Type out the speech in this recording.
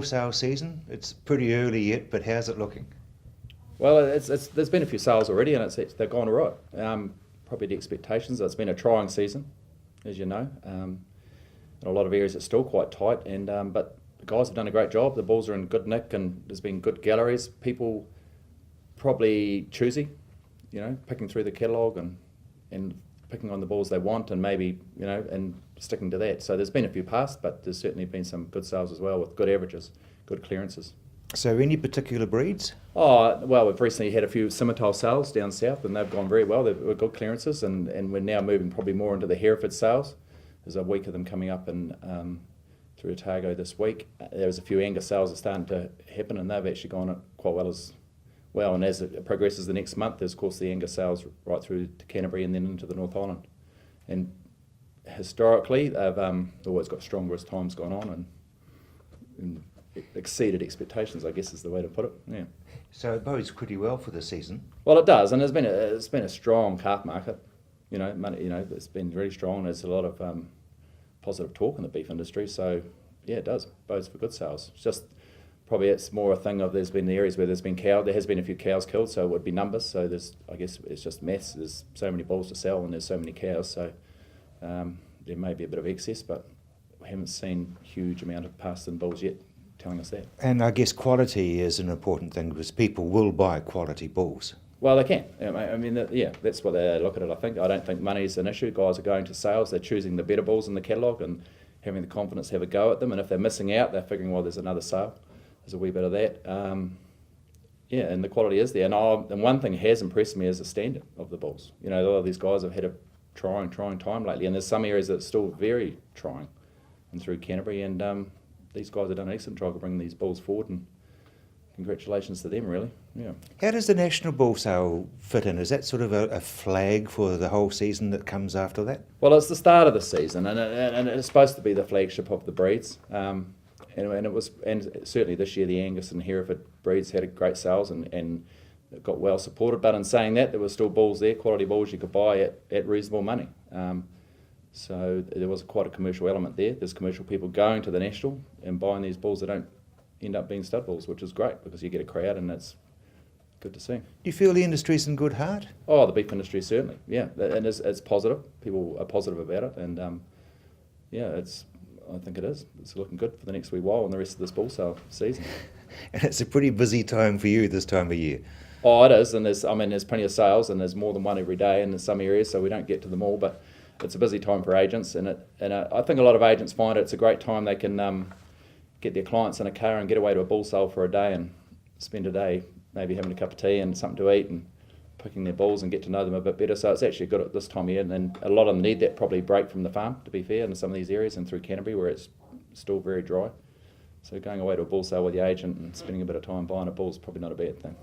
bull sale season? It's pretty early yet, but how's it looking? Well, there's been a few sales already, and they've gone all right. Probably the expectations. It's been a trying season, as you know. In a lot of areas, it's still quite tight, but the guys have done a great job. The bulls are in good nick, and there's been good galleries. People probably choosy, picking through the catalogue and picking on the bulls they want, and maybe and sticking to that. So there's been a few passed, but there's certainly been some good sales as well with good averages, good clearances. So any particular breeds? Oh, well, we've recently had a few Simmental sales down south, and they've gone very well. They've got good clearances, and we're now moving probably more into the Hereford sales. There's a week of them coming up through Otago this week. There's a few Angus sales are starting to happen, and they've actually gone quite well as well. And as it progresses the next month, there's of course the Angus sales right through to Canterbury and then into the North Island. And historically, they've always got stronger as time's gone on, and exceeded expectations, I guess is the way to put it. Yeah. So it bodes pretty well for the season. Well, it does, and it's been a strong calf market. It's been really strong. There's a lot of positive talk in the beef industry. So yeah, it does bodes for good sales. It's just probably it's more a thing of there's been the areas where there's been cow. There has been a few cows killed, so it would be numbers. So I guess it's just maths. There's so many bulls to sell, and there's so many cows. So there may be a bit of excess, but we haven't seen huge amount of passed-in bulls yet telling us that. And I guess quality is an important thing because people will buy quality bulls. Well, they can. I mean, that's what they look at it, I think. I don't think money's an issue. Guys are going to sales. They're choosing the better bulls in the catalogue and having the confidence to have a go at them. And if they're missing out, they're figuring, well, there's another sale. There's a wee bit of that. And the quality is there. And one thing has impressed me is the standard of the bulls. A lot of these guys have had a trying time lately. And there's some areas that are still very trying and through Canterbury. And these guys have done an excellent job of bringing these bulls forward, and congratulations to them, really. Yeah. How does the National Bull Sale fit in? Is that sort of a flag for the whole season that comes after that? Well, it's the start of the season, and it's supposed to be the flagship of the breeds. And certainly this year the Angus and Hereford breeds had great sales and it got well supported. But in saying that, there were still bulls there, quality bulls you could buy at reasonable money. So there was quite a commercial element there. There's commercial people going to the National and buying these bulls that don't end up being stud bulls, which is great because you get a crowd and it's good to see. Do you feel the industry's in good heart? Oh, the beef industry certainly, yeah. And it's positive. People are positive about it, and I think it is. It's looking good for the next wee while and the rest of this bull sale season. And it's a pretty busy time for you this time of year. Oh, it is, and there's plenty of sales, and there's more than one every day in some areas, so we don't get to them all, but it's a busy time for agents, and I think a lot of agents find it's a great time they can get their clients in a car and get away to a bull sale for a day and spend a day maybe having a cup of tea and something to eat and picking their bulls and get to know them a bit better. So it's actually good at this time of year, and a lot of them need that probably break from the farm, to be fair, in some of these areas and through Canterbury where it's still very dry. So going away to a bull sale with your agent and spending a bit of time buying a bull is probably not a bad thing.